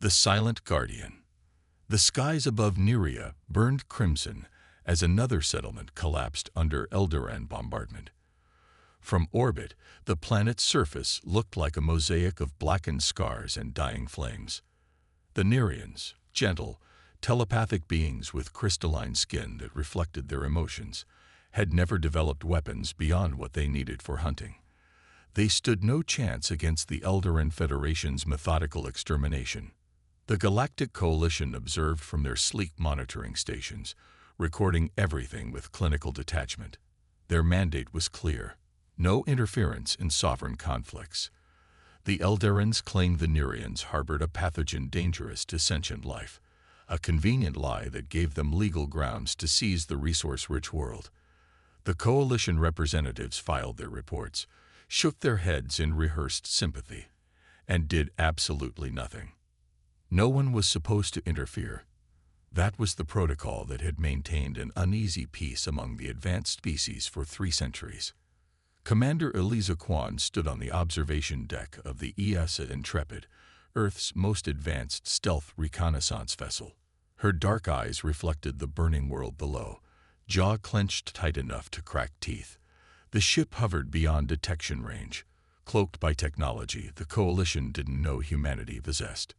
The Silent Guardian. The skies above Nerea burned crimson as another settlement collapsed under Eldoran bombardment. From orbit, the planet's surface looked like a mosaic of blackened scars and dying flames. The Nereans, gentle, telepathic beings with crystalline skin that reflected their emotions, had never developed weapons beyond what they needed for hunting. They stood no chance against the Eldoran Federation's methodical extermination. The Galactic Coalition observed from their sleek monitoring stations, recording everything with clinical detachment. Their mandate was clear: no interference in sovereign conflicts. The Eldarans claimed the Nereans harbored a pathogen dangerous to sentient life, a convenient lie that gave them legal grounds to seize the resource-rich world. The Coalition representatives filed their reports, shook their heads in rehearsed sympathy, and did absolutely nothing. No one was supposed to interfere. That was the protocol that had maintained an uneasy peace among the advanced species for 3 centuries. Commander Eliza Kwan stood on the observation deck of the ESA Intrepid, Earth's most advanced stealth reconnaissance vessel. Her dark eyes reflected the burning world below, jaw clenched tight enough to crack teeth. The ship hovered beyond detection range. Cloaked by technology the Coalition didn't know humanity possessed.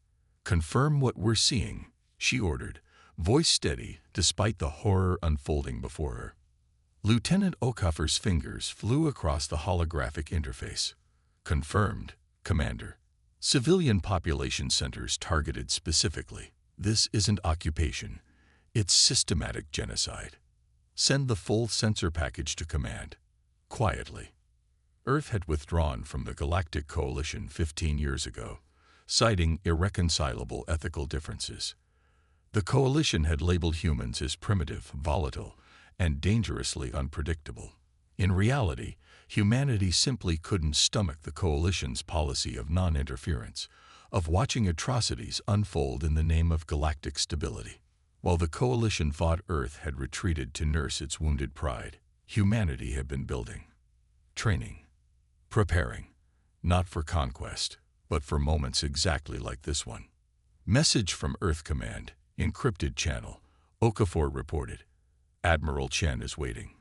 "Confirm what we're seeing," she ordered, voice steady despite the horror unfolding before her. Lieutenant Okuffer's fingers flew across the holographic interface. "Confirmed, Commander. Civilian population centers targeted specifically. This isn't occupation. It's systematic genocide. Send the full sensor package to command." Quietly. Earth had withdrawn from the Galactic Coalition 15 years ago, citing irreconcilable ethical differences. The Coalition had labeled humans as primitive, volatile, and dangerously unpredictable. In reality, humanity simply couldn't stomach the Coalition's policy of non-interference, of watching atrocities unfold in the name of galactic stability. While the Coalition thought Earth had retreated to nurse its wounded pride, humanity had been building, training, preparing, not for conquest, but for moments exactly like this one. Message from Earth Command, encrypted channel. Okafor reported. "Admiral Chen is waiting."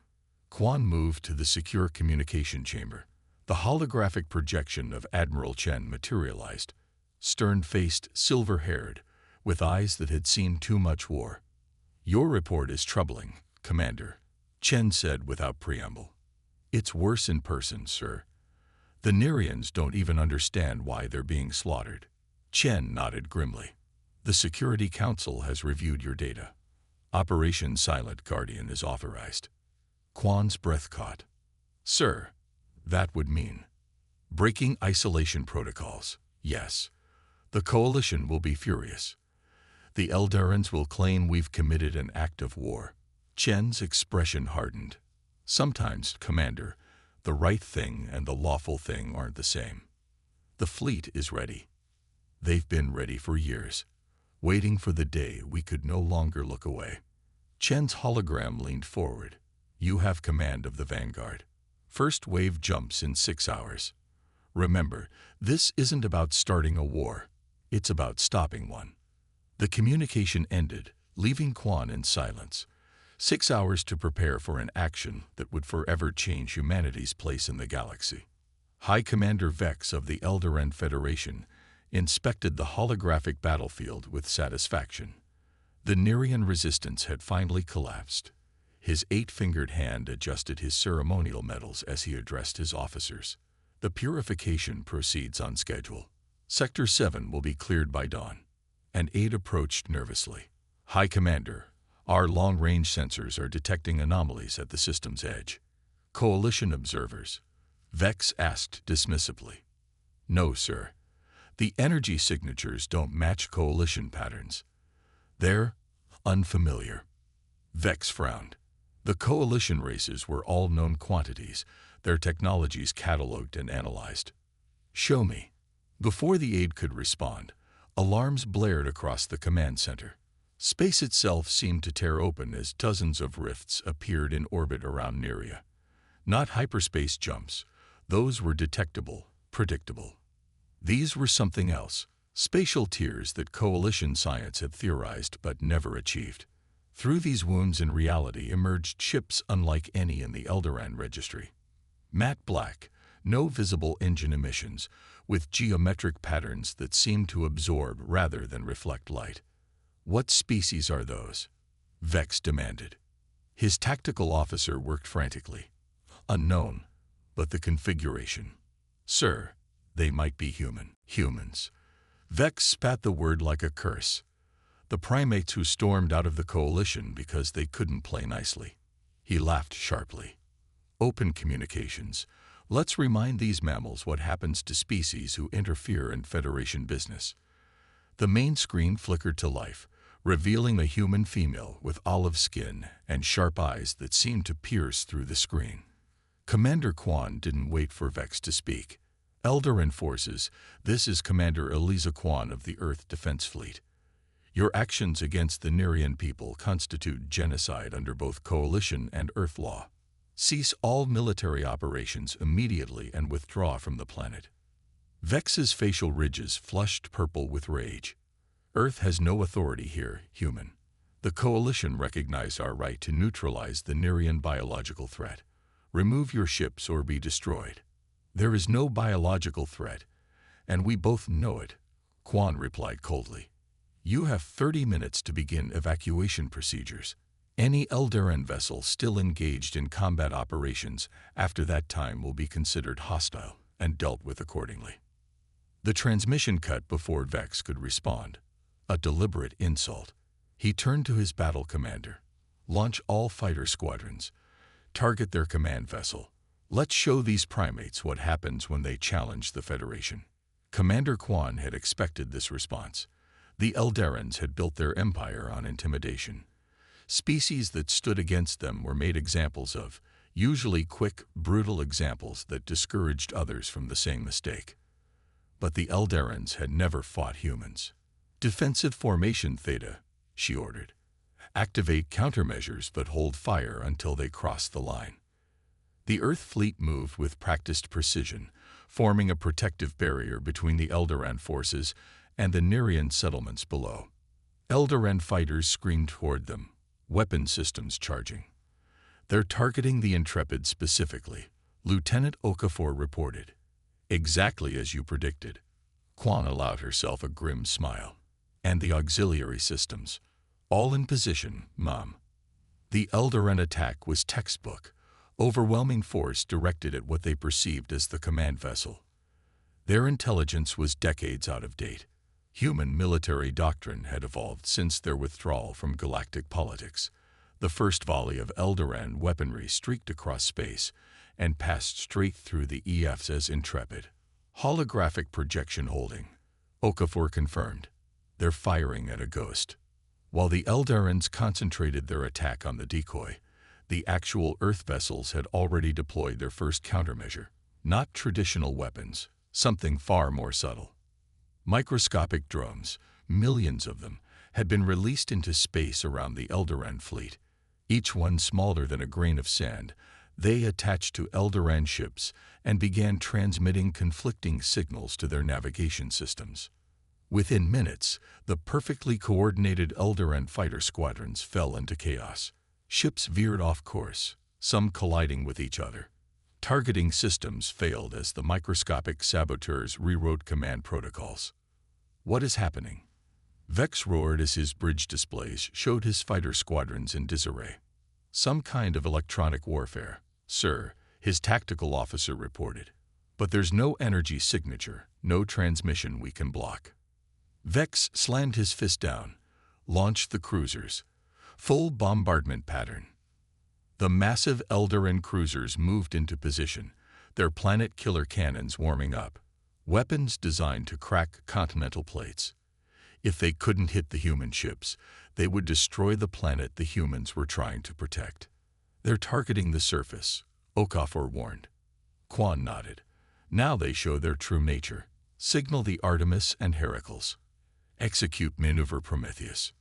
Kwan moved to the secure communication chamber. The holographic projection of Admiral Chen materialized, stern-faced, silver-haired, with eyes that had seen too much war. "Your report is troubling, Commander," Chen said without preamble. "It's worse in person, sir. The Nereans don't even understand why they're being slaughtered." Chen nodded grimly. "The Security Council has reviewed your data. Operation Silent Guardian is authorized." Kwan's breath caught. "Sir, that would mean breaking isolation protocols. Yes. The Coalition will be furious. The Eldarans will claim we've committed an act of war." Chen's expression hardened. "Sometimes, Commander, the right thing and the lawful thing aren't the same. The fleet is ready. They've been ready for years, waiting for the day we could no longer look away." Chen's hologram leaned forward. "You have command of the Vanguard. First wave jumps in 6 hours. Remember, this isn't about starting a war. It's about stopping one." The communication ended, leaving Kwan in silence. 6 hours to prepare for an action that would forever change humanity's place in the galaxy. High Commander Vex of the Eldoran Federation inspected the holographic battlefield with satisfaction. The Nerean resistance had finally collapsed. His 8-fingered hand adjusted his ceremonial medals as he addressed his officers. "The purification proceeds on schedule. Sector 7 will be cleared by dawn." An aide approached nervously. "High Commander, our long-range sensors are detecting anomalies at the system's edge." "Coalition observers?" Vex asked dismissively. "No, sir. The energy signatures don't match Coalition patterns. They're unfamiliar." Vex frowned. The Coalition races were all known quantities, their technologies catalogued and analyzed. "Show me." Before the aide could respond, alarms blared across the command center. Space itself seemed to tear open as dozens of rifts appeared in orbit around Nerea. Not hyperspace jumps. Those were detectable, predictable. These were something else, spatial tiers that Coalition science had theorized but never achieved. Through these wounds in reality emerged ships unlike any in the Eldoran registry. Matte black, no visible engine emissions, with geometric patterns that seemed to absorb rather than reflect light. What species are those? Vex demanded. His tactical officer worked frantically. Unknown, but the configuration. Sir, they might be human. Humans. Vex spat the word like a curse. The primates who stormed out of the Coalition because they couldn't play nicely. He laughed sharply. Open communications. Let's remind these mammals what happens to species who interfere in Federation business. The main screen flickered to life, revealing a human female with olive skin and sharp eyes that seemed to pierce through the screen. Commander Quan didn't wait for Vex to speak. Eldoran forces, this is Commander Eliza Quan of the Earth Defense Fleet. Your actions against the Nerian people constitute genocide under both Coalition and Earth law. Cease all military operations immediately and withdraw from the planet. Vex's facial ridges flushed purple with rage. Earth has no authority here, human. The Coalition recognized our right to neutralize the Nerian biological threat. Remove your ships or be destroyed. There is no biological threat, and we both know it, Quan replied coldly. You have 30 minutes to begin evacuation procedures. Any Eldoran vessel still engaged in combat operations after that time will be considered hostile and dealt with accordingly. The transmission cut before Vex could respond. A deliberate insult. He turned to his battle commander. Launch all fighter squadrons. Target their command vessel. Let's show these primates what happens when they challenge the Federation. Commander Quan had expected this response. The Eldarans had built their empire on intimidation. Species that stood against them were made examples of, usually quick, brutal examples that discouraged others from the same mistake. But the Eldarans had never fought humans. Defensive formation Theta, she ordered. Activate countermeasures but hold fire until they cross the line. The Earth fleet moved with practiced precision, forming a protective barrier between the Eldoran forces and the Nerian settlements below. Eldoran fighters screamed toward them, weapon systems charging. They're targeting the Intrepid specifically, Lieutenant Okafor reported. Exactly as you predicted. Quan allowed herself a grim smile. And the auxiliary systems. All in position, Mom. The Eldoran attack was textbook. Overwhelming force directed at what they perceived as the command vessel. Their intelligence was decades out of date. Human military doctrine had evolved since their withdrawal from galactic politics. The first volley of Eldoran weaponry streaked across space and passed straight through the EFs as Intrepid. Holographic projection holding. Okafor confirmed. They're firing at a ghost. While the Eldarans concentrated their attack on the decoy, the actual Earth vessels had already deployed their first countermeasure. Not traditional weapons, something far more subtle. Microscopic drones, millions of them, had been released into space around the Eldoran fleet. Each one smaller than a grain of sand, they attached to Eldoran ships and began transmitting conflicting signals to their navigation systems. Within minutes, the perfectly coordinated Eldoran fighter squadrons fell into chaos. Ships veered off course, some colliding with each other. Targeting systems failed as the microscopic saboteurs rewrote command protocols. What is happening? Vex roared as his bridge displays showed his fighter squadrons in disarray. Some kind of electronic warfare, sir, his tactical officer reported. But there's no energy signature, no transmission we can block. Vex slammed his fist down, launched the cruisers. Full bombardment pattern. The massive Eldoran cruisers moved into position, their planet killer cannons warming up. Weapons designed to crack continental plates. If they couldn't hit the human ships, they would destroy the planet the humans were trying to protect. They're targeting the surface, Okafor warned. Quan nodded. Now they show their true nature. Signal the Artemis and Heracles. Execute Maneuver Prometheus.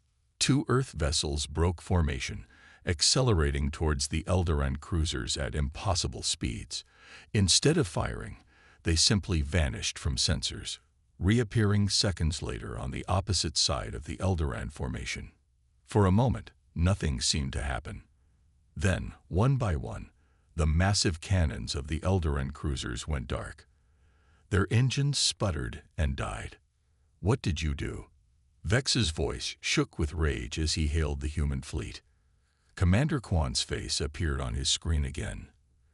2 Earth vessels broke formation, accelerating towards the Eldoran cruisers at impossible speeds. Instead of firing, they simply vanished from sensors. reappearing seconds later on the opposite side of the Eldoran formation. For a moment, nothing seemed to happen. Then, one by one, the massive cannons of the Eldoran cruisers went dark. Their engines sputtered and died. "What did you do?" Vex's voice shook with rage as he hailed the human fleet. Commander Quan's face appeared on his screen again.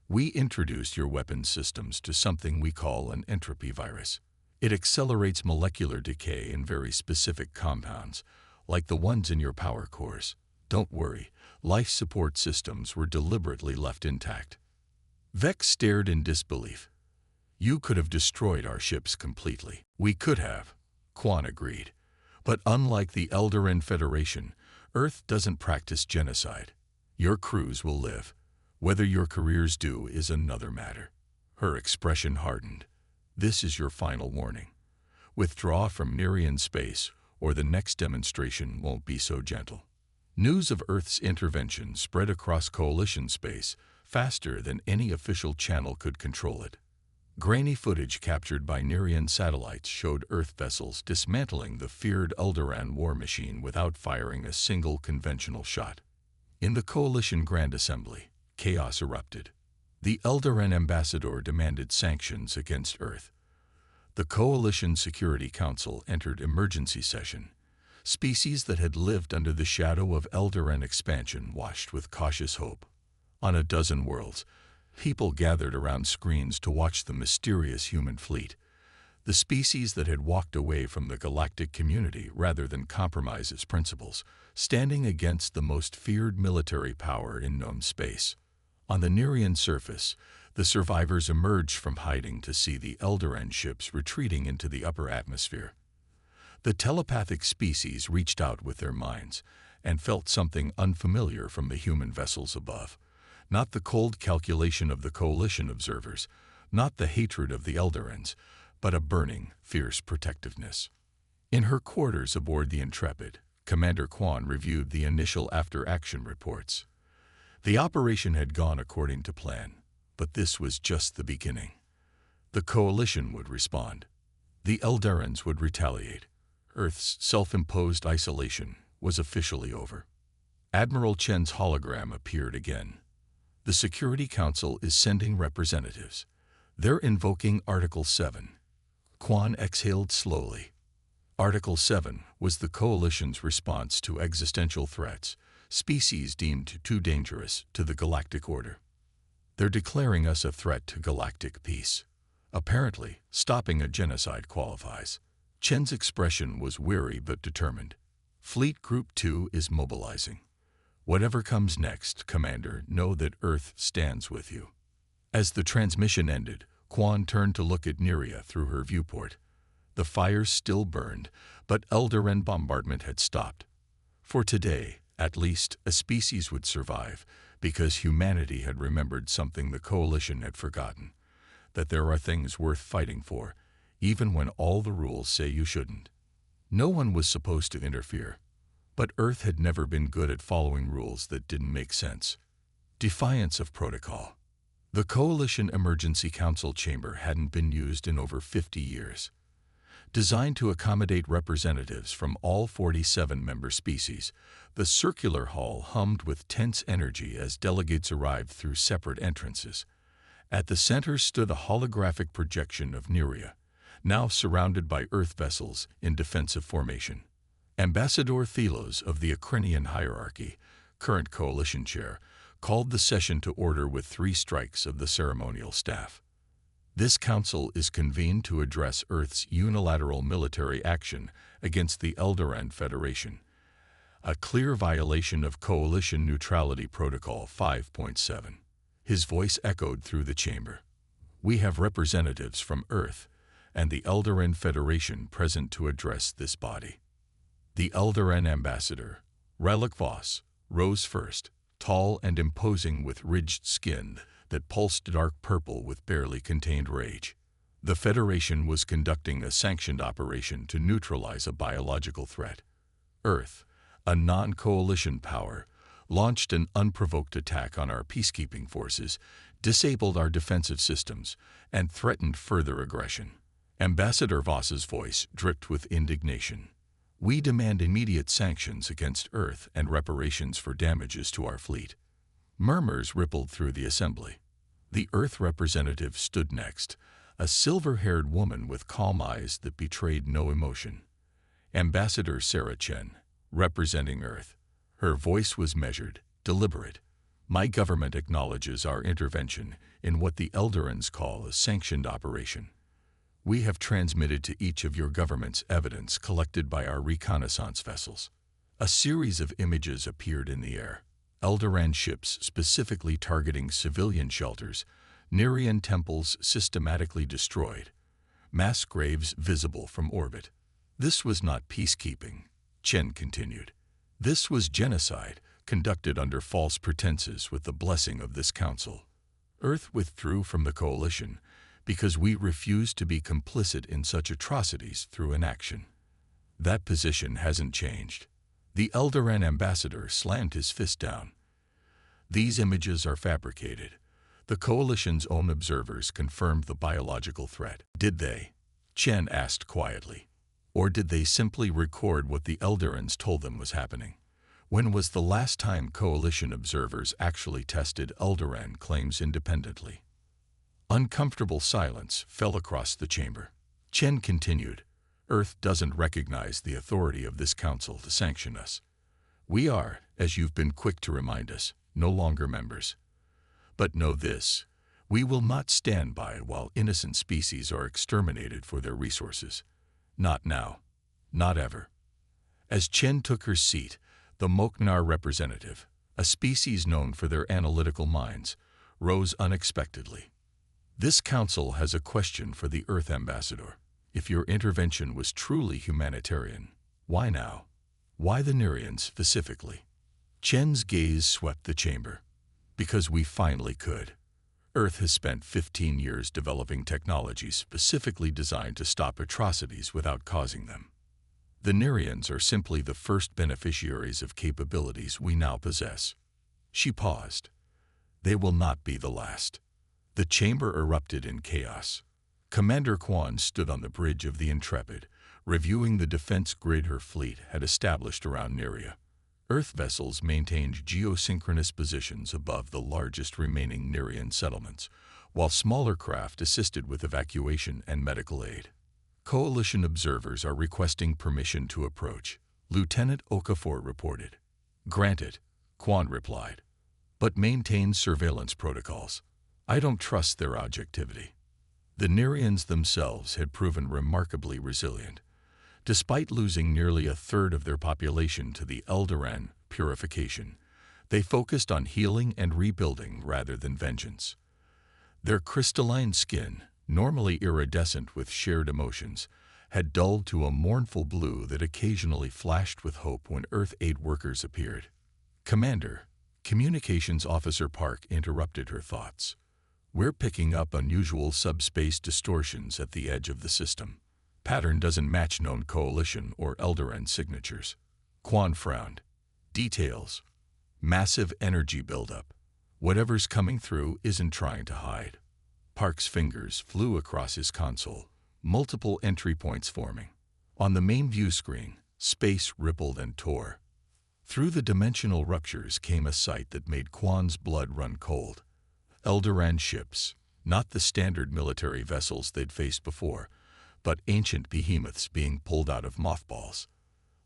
"We introduced your weapons systems to something we call an entropy virus. It accelerates molecular decay in very specific compounds, like the ones in your power cores. Don't worry, life support systems were deliberately left intact." Vex stared in disbelief. "You could have destroyed our ships completely." "We could have," Quan agreed. "But unlike the Eldoran Federation, Earth doesn't practice genocide. Your crews will live. Whether your careers do is another matter." Her expression hardened. "This is your final warning. Withdraw from Nerian space, or the next demonstration won't be so gentle." News of Earth's intervention spread across Coalition space faster than any official channel could control it. Grainy footage captured by Nerian satellites showed Earth vessels dismantling the feared Eldoran war machine without firing a single conventional shot. In the Coalition Grand Assembly, chaos erupted. The Eldoran ambassador demanded sanctions against Earth. The Coalition Security Council entered emergency session. Species that had lived under the shadow of Eldoran expansion watched with cautious hope. On a dozen worlds, people gathered around screens to watch the mysterious human fleet, the species that had walked away from the galactic community rather than compromise its principles, standing against the most feared military power in known space. On the Nerian surface, the survivors emerged from hiding to see the Eldoran ships retreating into the upper atmosphere. The telepathic species reached out with their minds and felt something unfamiliar from the human vessels above. Not the cold calculation of the Coalition observers, not the hatred of the Eldorans, but a burning, fierce protectiveness. In her quarters aboard the Intrepid, Commander Quan reviewed the initial after-action reports. The operation had gone according to plan, but this was just the beginning. The Coalition would respond. The Eldorans would retaliate. Earth's self-imposed isolation was officially over. Admiral Chen's hologram appeared again. "The Security Council is sending representatives. They're invoking Article 7. Quan exhaled slowly. Article 7 was the Coalition's response to existential threats, species deemed too dangerous to the galactic order. "They're declaring us a threat to galactic peace. Apparently, stopping a genocide qualifies." Chen's expression was weary but determined. "Fleet Group 2 is mobilizing. Whatever comes next, Commander, know that Earth stands with you." As the transmission ended, Quan turned to look at Neria through her viewport. The fires still burned, but Eldoran bombardment had stopped. For today, at least, a species would survive, because humanity had remembered something the Coalition had forgotten: that there are things worth fighting for, even when all the rules say you shouldn't. No one was supposed to interfere, but Earth had never been good at following rules that didn't make sense. Defiance of protocol. The Coalition Emergency Council chamber hadn't been used in over 50 years. Designed to accommodate representatives from all 47 member species, the circular hall hummed with tense energy as delegates arrived through separate entrances. At the center stood a holographic projection of Neria, now surrounded by Earth vessels in defensive formation. Ambassador Thelos of the Acrinian hierarchy, current Coalition chair, called the session to order with 3 strikes of the ceremonial staff. "This council is convened to address Earth's unilateral military action against the Eldoran Federation, a clear violation of Coalition Neutrality Protocol 5.7. His voice echoed through the chamber. "We have representatives from Earth and the Eldoran Federation present to address this body." The Eldoran ambassador, Relic Voss, rose first, tall and imposing with ridged skin that pulsed dark purple with barely contained rage. The Federation was conducting a sanctioned operation to neutralize a biological threat. Earth, a non-coalition power, launched an unprovoked attack on our peacekeeping forces, disabled our defensive systems, and threatened further aggression. Ambassador Voss's voice dripped with indignation. We demand immediate sanctions against Earth and reparations for damages to our fleet. Murmurs rippled through the assembly. The Earth representative stood next, a silver-haired woman with calm eyes that betrayed no emotion. Ambassador Sarah Chen, representing Earth. Her voice was measured, deliberate. My government acknowledges our intervention in what the Eldorans call a sanctioned operation. We have transmitted to each of your governments evidence collected by our reconnaissance vessels. A series of images appeared in the air. Eldoran ships specifically targeting civilian shelters, Nerian temples systematically destroyed, mass graves visible from orbit. This was not peacekeeping, Chen continued. This was genocide, conducted under false pretenses with the blessing of this council. Earth withdrew from the coalition because we refused to be complicit in such atrocities through inaction. That position hasn't changed. The Eldoran ambassador slammed his fist down. These images are fabricated. The coalition's own observers confirmed the biological threat. Did they? Chen asked quietly. Or did they simply record what the Eldorans told them was happening? When was the last time coalition observers actually tested Eldoran claims independently? Uncomfortable silence fell across the chamber. Chen continued, Earth doesn't recognize the authority of this council to sanction us. We are, as you've been quick to remind us, no longer members. But know this, we will not stand by while innocent species are exterminated for their resources. Not now. Not ever. As Chen took her seat, the Moknar representative, a species known for their analytical minds, rose unexpectedly. This council has a question for the Earth ambassador. If your intervention was truly humanitarian, why now? Why the Nerians specifically? Chen's gaze swept the chamber. Because we finally could. Earth has spent 15 years developing technologies specifically designed to stop atrocities without causing them. The Nerians are simply the first beneficiaries of capabilities we now possess. She paused. They will not be the last. The chamber erupted in chaos. Commander Quan stood on the bridge of the Intrepid, reviewing the defense grid her fleet had established around Neria. Earth vessels maintained geosynchronous positions above the largest remaining Nerian settlements, while smaller craft assisted with evacuation and medical aid. Coalition observers are requesting permission to approach, Lieutenant Okafor reported. Granted, Quan replied, but maintain surveillance protocols. I don't trust their objectivity. The Nerians themselves had proven remarkably resilient. Despite losing nearly a third of their population to the Eldoran purification, they focused on healing and rebuilding rather than vengeance. Their crystalline skin, normally iridescent with shared emotions, had dulled to a mournful blue that occasionally flashed with hope when Earth aid workers appeared. Commander, Communications Officer Park interrupted her thoughts. We're picking up unusual subspace distortions at the edge of the system. Pattern doesn't match known coalition or Eldoran signatures. Quan frowned. Details. Massive energy buildup. Whatever's coming through isn't trying to hide. Park's fingers flew across his console, multiple entry points forming. On the main view screen, space rippled and tore. Through the dimensional ruptures came a sight that made Quan's blood run cold. Eldoran ships, not the standard military vessels they'd faced before, but ancient behemoths being pulled out of mothballs.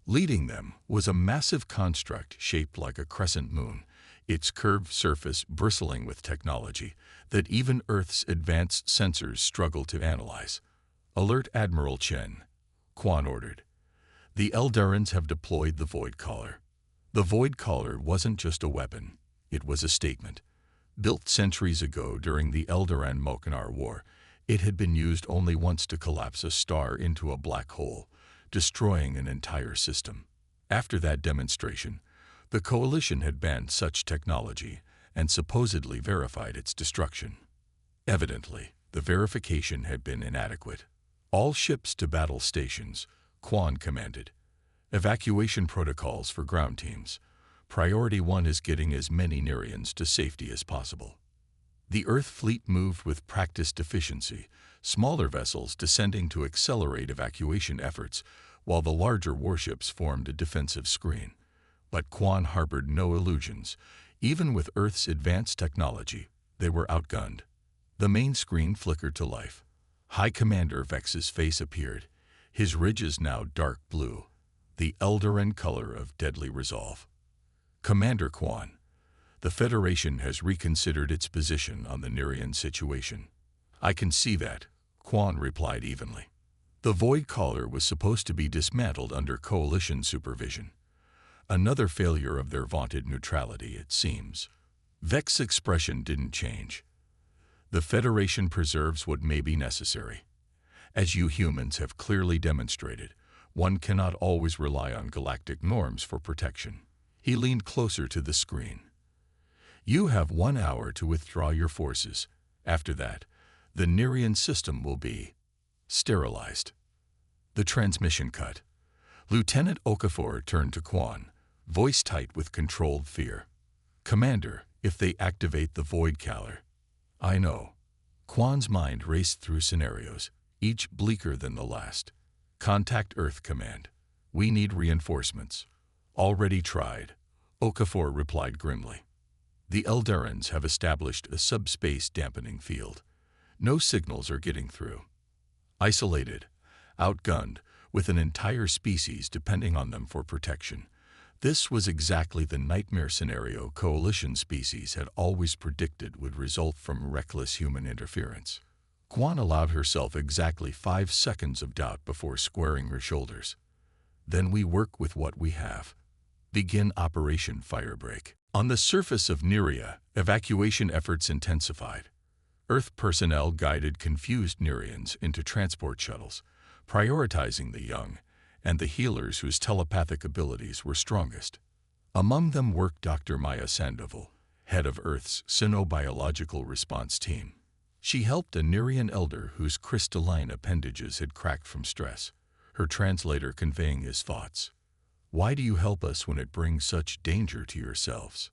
Leading them was a massive construct shaped like a crescent moon, its curved surface bristling with technology that even Earth's advanced sensors struggled to analyze. Alert Admiral Chen, Quan ordered. The Eldorans have deployed the Void Caller. The Void Caller wasn't just a weapon, it was a statement. Built centuries ago during the Eldoran-Moknar War, it had been used only once to collapse a star into a black hole, destroying an entire system. After that demonstration, the Coalition had banned such technology and supposedly verified its destruction. Evidently, the verification had been inadequate. All ships to battle stations, Quan commanded. Evacuation protocols for ground teams. Priority 1 is getting as many Nerians to safety as possible. The Earth fleet moved with practiced efficiency, smaller vessels descending to accelerate evacuation efforts, while the larger warships formed a defensive screen. But Quan harbored no illusions. Even with Earth's advanced technology, they were outgunned. The main screen flickered to life. High Commander Vex's face appeared, his ridges now dark blue, the Eldarin color of deadly resolve. Commander Quan, the Federation has reconsidered its position on the Nerian situation. I can see that, Quan replied evenly. The Void Caller was supposed to be dismantled under Coalition supervision. Another failure of their vaunted neutrality, it seems. Vex's expression didn't change. The Federation preserves what may be necessary. As you humans have clearly demonstrated, one cannot always rely on galactic norms for protection. He leaned closer to the screen. You have 1 hour to withdraw your forces. After that, the Nerian system will be sterilized. The transmission cut. Lieutenant Okafor turned to Quan, voice tight with controlled fear. Commander, if they activate the Void Caller. I know. Quan's mind raced through scenarios, each bleaker than the last. Contact Earth Command. We need reinforcements. Already tried, Okafor replied grimly. The Eldarans have established a subspace dampening field. No signals are getting through. Isolated, outgunned, with an entire species depending on them for protection. This was exactly the nightmare scenario Coalition species had always predicted would result from reckless human interference. Quan allowed herself exactly 5 seconds of doubt before squaring her shoulders. Then we work with what we have. Begin Operation Firebreak. On the surface of Neria, evacuation efforts intensified. Earth personnel guided confused Nerians into transport shuttles, prioritizing the young and the healers whose telepathic abilities were strongest. Among them worked Dr. Maya Sandoval, head of Earth's Sinobiological Response Team. She helped a Nerian elder whose crystalline appendages had cracked from stress, her translator conveying his thoughts. Why do you help us when it brings such danger to yourselves?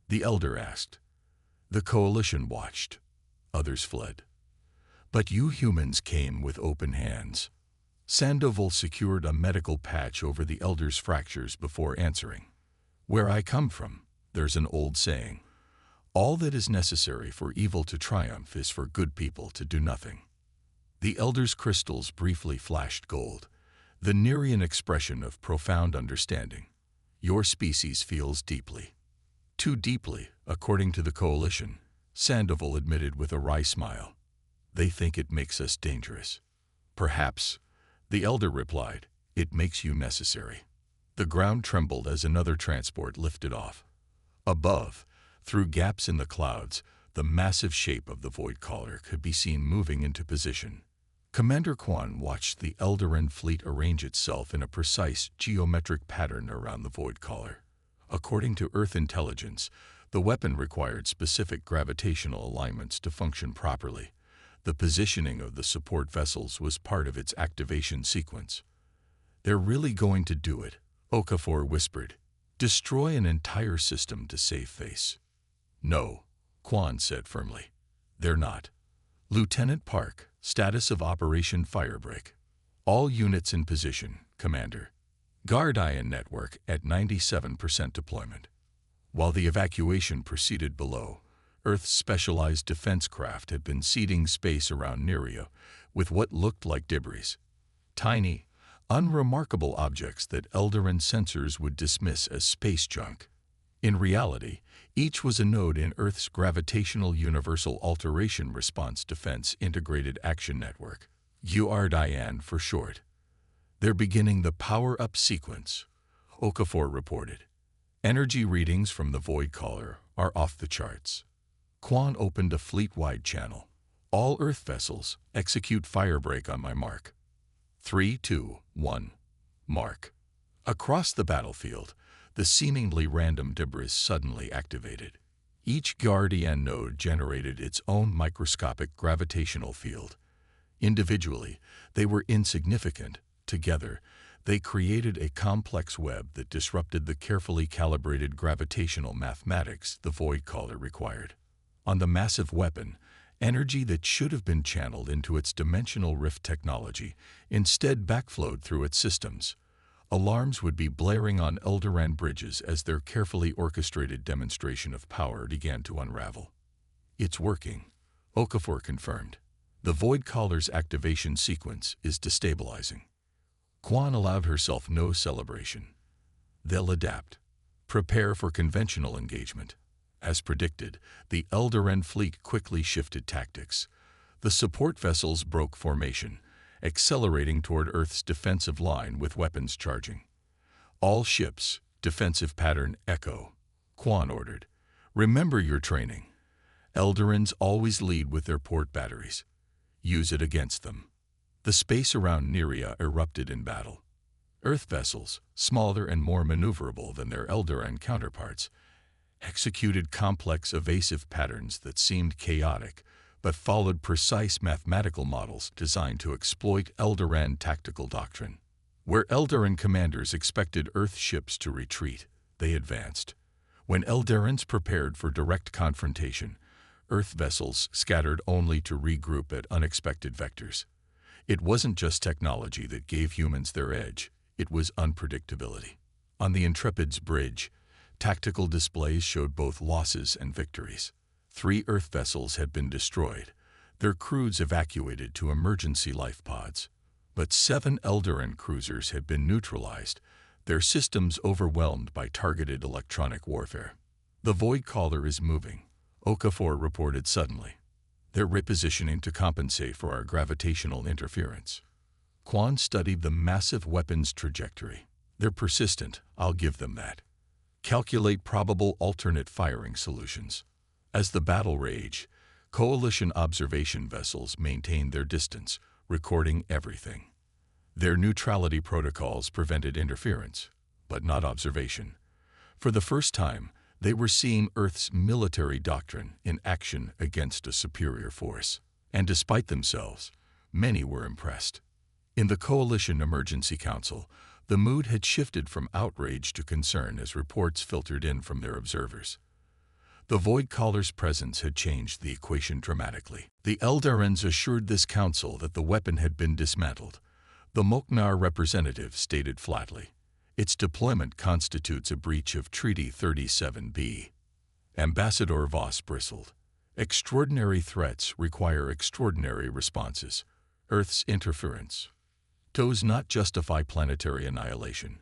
The elder asked. The Coalition watched. Others fled. But you humans came with open hands. Sandoval secured a medical patch over the elder's fractures before answering. Where I come from, there's an old saying. All that is necessary for evil to triumph is for good people to do nothing. The elder's crystals briefly flashed gold, the Nerian expression of profound understanding. Your species feels deeply. Too deeply, according to the Coalition, Sandoval admitted with a wry smile. They think it makes us dangerous. Perhaps, the elder replied, it makes you necessary. The ground trembled as another transport lifted off. Above, through gaps in the clouds, the massive shape of the Void Caller could be seen moving into position. Commander Quan watched the Eldarin fleet arrange itself in a precise geometric pattern around the Void Caller. According to Earth intelligence, the weapon required specific gravitational alignments to function properly. The positioning of the support vessels was part of its activation sequence. They're really going to do it, Okafor whispered. Destroy an entire system to save face. No, Quan said firmly. They're not. Lieutenant Park, status of Operation Firebreak. All units in position, Commander. Guardian network at 97% deployment. While the evacuation proceeded below, Earth's specialized defense craft had been seeding space around Neria with what looked like debris. Tiny, unremarkable objects that Eldarin sensors would dismiss as space junk. In reality, each was a node in Earth's Gravitational Universal Alteration Response Defense Integrated Action Network, URDIAN for short. They're beginning the power-up sequence, Okafor reported. Energy readings from the Void Caller are off the charts. Quan opened a fleet-wide channel. All Earth vessels, execute firebreak on my mark. 3, 2, 1. Mark. Across the battlefield, the seemingly random debris suddenly activated. Each Guardian node generated its own microscopic gravitational field. Individually, they were insignificant. Together, they created a complex web that disrupted the carefully calibrated gravitational mathematics the Void Caller required. On the massive weapon, energy that should have been channeled into its dimensional rift technology instead backflowed through its systems. Alarms would be blaring on Eldoran bridges as their carefully orchestrated demonstration of power began to unravel. "It's working," Okafor confirmed. "The Void Collar's activation sequence is destabilizing." Quan allowed herself no celebration. "They'll adapt. Prepare for conventional engagement." As predicted, the Eldoran fleet quickly shifted tactics. The support vessels broke formation, accelerating toward Earth's defensive line with weapons charging. "All ships, defensive pattern Echo," Quan ordered. "Remember your training. Eldorans always lead with their port batteries. Use it against them." The space around Neria erupted in battle. Earth vessels, smaller and more maneuverable than their Eldoran counterparts, executed complex evasive patterns that seemed chaotic, but followed precise mathematical models designed to exploit Eldoran tactical doctrine. Where Eldoran commanders expected Earth ships to retreat, they advanced. When Eldorans prepared for direct confrontation, Earth vessels scattered only to regroup at unexpected vectors. It wasn't just technology that gave humans their edge, it was unpredictability. On the Intrepid's bridge, tactical displays showed both losses and victories. 3 Earth vessels had been destroyed, their crews evacuated to emergency life pods. But 7 Eldoran cruisers had been neutralized, their systems overwhelmed by targeted electronic warfare. "The Void Collar is moving," Okafor reported suddenly. "They're repositioning to compensate for our gravitational interference." Quan studied the massive weapon's trajectory. "They're persistent, I'll give them that. Calculate probable alternate firing solutions." As the battle raged, Coalition observation vessels maintained their distance, recording everything. Their neutrality protocols prevented interference, but not observation. For the first time, they were seeing Earth's military doctrine in action against a superior force. And despite themselves, many were impressed. In the Coalition Emergency Council, the mood had shifted from outrage to concern as reports filtered in from their observers. The Void Collar's presence had changed the equation dramatically. The Eldorans assured this council that the weapon had been dismantled. The Moknar representative stated flatly, "Its deployment constitutes a breach of Treaty 37B." Ambassador Voss bristled. "Extraordinary threats require extraordinary responses. Earth's interference does not justify planetary annihilation."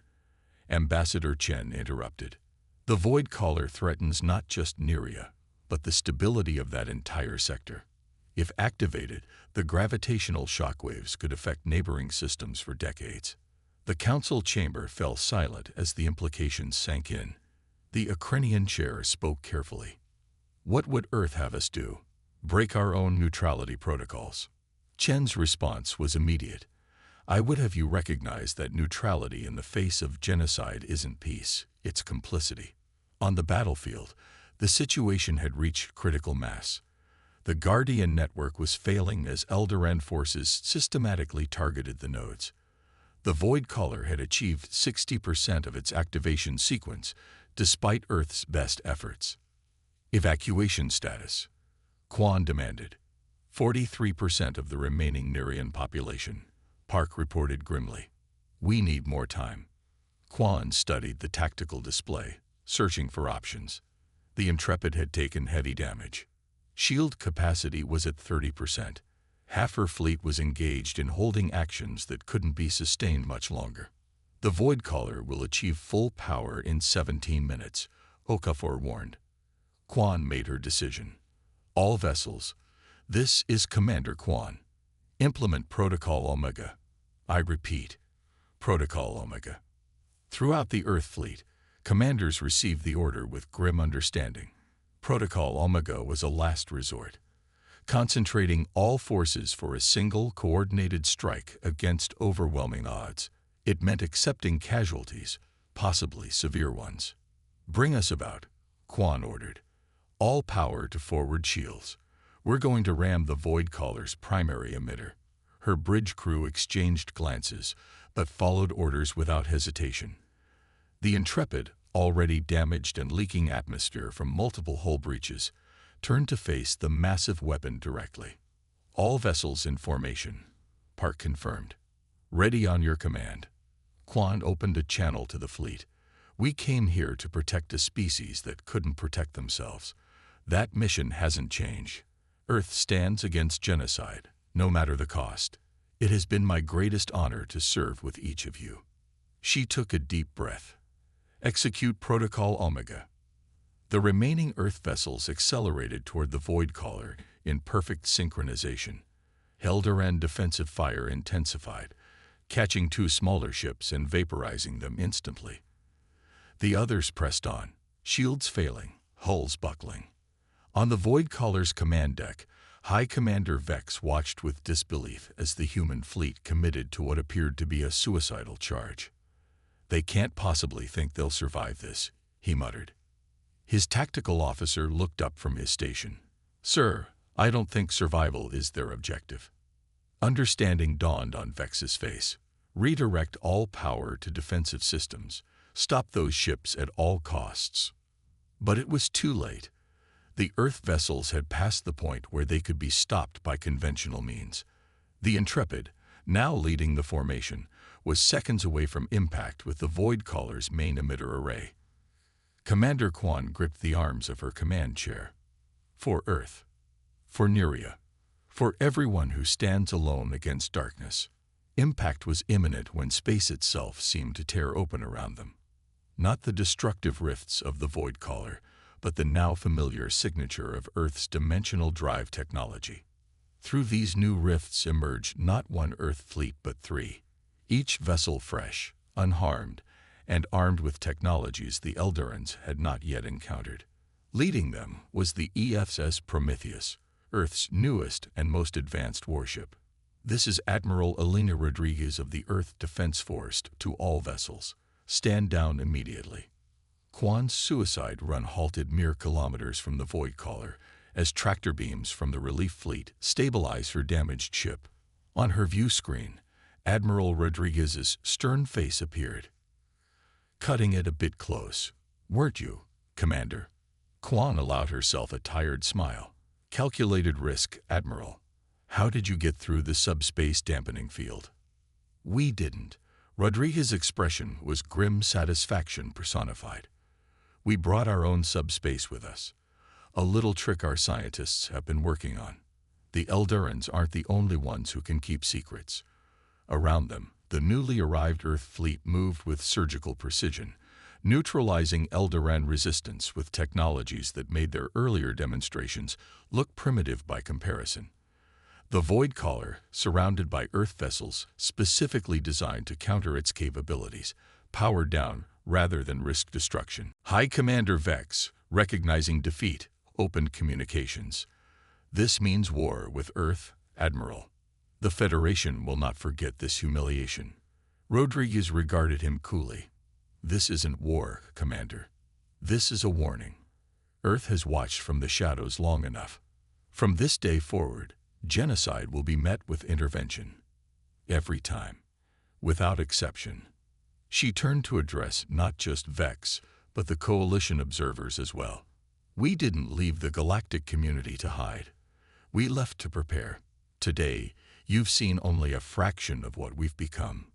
Ambassador Chen interrupted. "The Void Collar threatens not just Neria, but the stability of that entire sector. If activated, the gravitational shockwaves could affect neighboring systems for decades." The council chamber fell silent as the implications sank in. The Ukrainian chair spoke carefully. "What would Earth have us do? Break our own neutrality protocols?" Chen's response was immediate. "I would have you recognize that neutrality in the face of genocide isn't peace, it's complicity." On the battlefield, the situation had reached critical mass. The Guardian network was failing as Eldoran forces systematically targeted the nodes. The Void Collar had achieved 60% of its activation sequence, despite Earth's best efforts. "Evacuation status," Quan demanded. 43% of the remaining Nerian population," Park reported grimly. "We need more time." Quan studied the tactical display, searching for options. The Intrepid had taken heavy damage. Shield capacity was at 30%. Half her fleet was engaged in holding actions that couldn't be sustained much longer. "The Void Collar will achieve full power in 17 minutes, Okafor warned. Quan made her decision. "All vessels, this is Commander Quan. Implement Protocol Omega. I repeat, Protocol Omega." Throughout the Earth fleet, commanders received the order with grim understanding. Protocol Omega was a last resort, concentrating all forces for a single coordinated strike against overwhelming odds. It meant accepting casualties, possibly severe ones. "Bring us about," Quan ordered. "All power to forward shields. We're going to ram the Void Collar's primary emitter." Her bridge crew exchanged glances, but followed orders without hesitation. The Intrepid, already damaged and leaking atmosphere from multiple hull breaches, turned to face the massive weapon directly. All vessels in formation. Park confirmed. Ready on your command. Quan opened a channel to the fleet. We came here to protect a species that couldn't protect themselves. That mission hasn't changed. Earth stands against genocide, no matter the cost. It has been my greatest honor to serve with each of you. She took a deep breath. Execute Protocol Omega. The remaining Earth vessels accelerated toward the Void Caller in perfect synchronization. Eldoran defensive fire intensified, catching 2 smaller ships and vaporizing them instantly. The others pressed on, shields failing, hulls buckling. On the Void Caller's command deck, High Commander Vex watched with disbelief as the human fleet committed to what appeared to be a suicidal charge. They can't possibly think they'll survive this, he muttered. His tactical officer looked up from his station. Sir, I don't think survival is their objective. Understanding dawned on Vex's face. Redirect all power to defensive systems. Stop those ships at all costs. But it was too late. The Earth vessels had passed the point where they could be stopped by conventional means. The Intrepid, now leading the formation, was seconds away from impact with the Void Caller's main emitter array. Commander Quan gripped the arms of her command chair. For Earth. For Neria. For everyone who stands alone against darkness. Impact was imminent when space itself seemed to tear open around them. Not the destructive rifts of the Void Caller, but the now familiar signature of Earth's dimensional drive technology. Through these new rifts emerged not 1 Earth fleet but 3, each vessel fresh, unharmed, and armed with technologies the Eldorans had not yet encountered. Leading them was the EFS Prometheus, Earth's newest and most advanced warship. This is Admiral Elena Rodriguez of the Earth Defense Force to all vessels. Stand down immediately. Quan's suicide run halted mere kilometers from the Void Caller as tractor beams from the relief fleet stabilized her damaged ship. On her view screen, Admiral Rodriguez's stern face appeared. Cutting it a bit close, weren't you, Commander? Quan allowed herself a tired smile. Calculated risk, Admiral. How did you get through the subspace dampening field? We didn't. Rodriguez's expression was grim satisfaction personified. We brought our own subspace with us. A little trick our scientists have been working on. The Eldorans aren't the only ones who can keep secrets. Around them, the newly arrived Earth fleet moved with surgical precision, neutralizing Eldoran resistance with technologies that made their earlier demonstrations look primitive by comparison. The Void Caller, surrounded by Earth vessels specifically designed to counter its capabilities, powered down rather than risk destruction. High Commander Vex, recognizing defeat, opened communications. This means war with Earth, Admiral. The Federation will not forget this humiliation. Rodriguez regarded him coolly. This isn't war, Commander. This is a warning. Earth has watched from the shadows long enough. From this day forward, genocide will be met with intervention. Every time. Without exception. She turned to address not just Vex, but the Coalition observers as well. We didn't leave the Galactic community to hide. We left to prepare. Today, you've seen only a fraction of what we've become.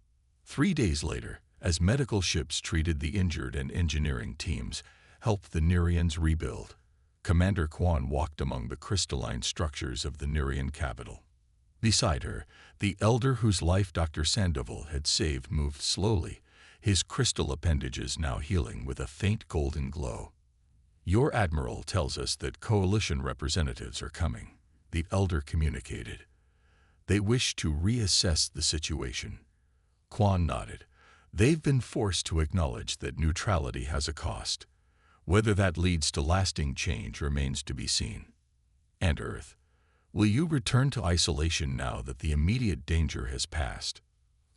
3 days later, as medical ships treated the injured and engineering teams helped the Nerians rebuild, Commander Quan walked among the crystalline structures of the Nerian capital. Beside her, the elder whose life Dr. Sandoval had saved moved slowly, his crystal appendages now healing with a faint golden glow. Your Admiral tells us that Coalition representatives are coming, the elder communicated. They wish to reassess the situation. Quan nodded. They've been forced to acknowledge that neutrality has a cost. Whether that leads to lasting change remains to be seen. And Earth, will you return to isolation now that the immediate danger has passed?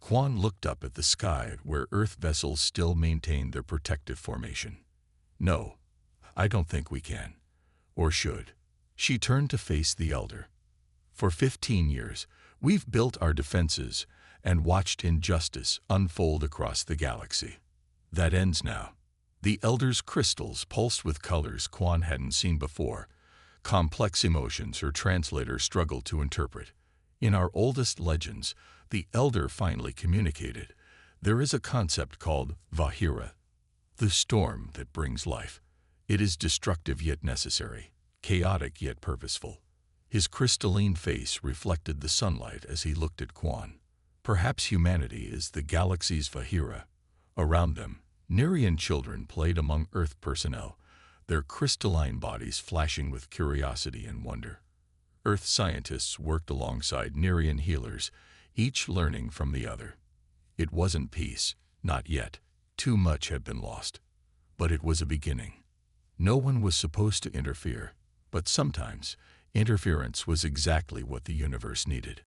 Quan looked up at the sky where Earth vessels still maintained their protective formation. No, I don't think we can. Or should. She turned to face the elder. For 15 years, we've built our defenses and watched injustice unfold across the galaxy. That ends now. The elder's crystals pulsed with colors Quan hadn't seen before, complex emotions her translator struggled to interpret. In our oldest legends, the Elder finally communicated. There is a concept called Vahira, the storm that brings life. It is destructive yet necessary, chaotic yet purposeful. His crystalline face reflected the sunlight as he looked at Quan. Perhaps humanity is the galaxy's Vahira. Around them, Nerian children played among Earth personnel, their crystalline bodies flashing with curiosity and wonder. Earth scientists worked alongside Nerian healers, each learning from the other. It wasn't peace, not yet. Too much had been lost. But it was a beginning. No one was supposed to interfere, but sometimes interference was exactly what the universe needed.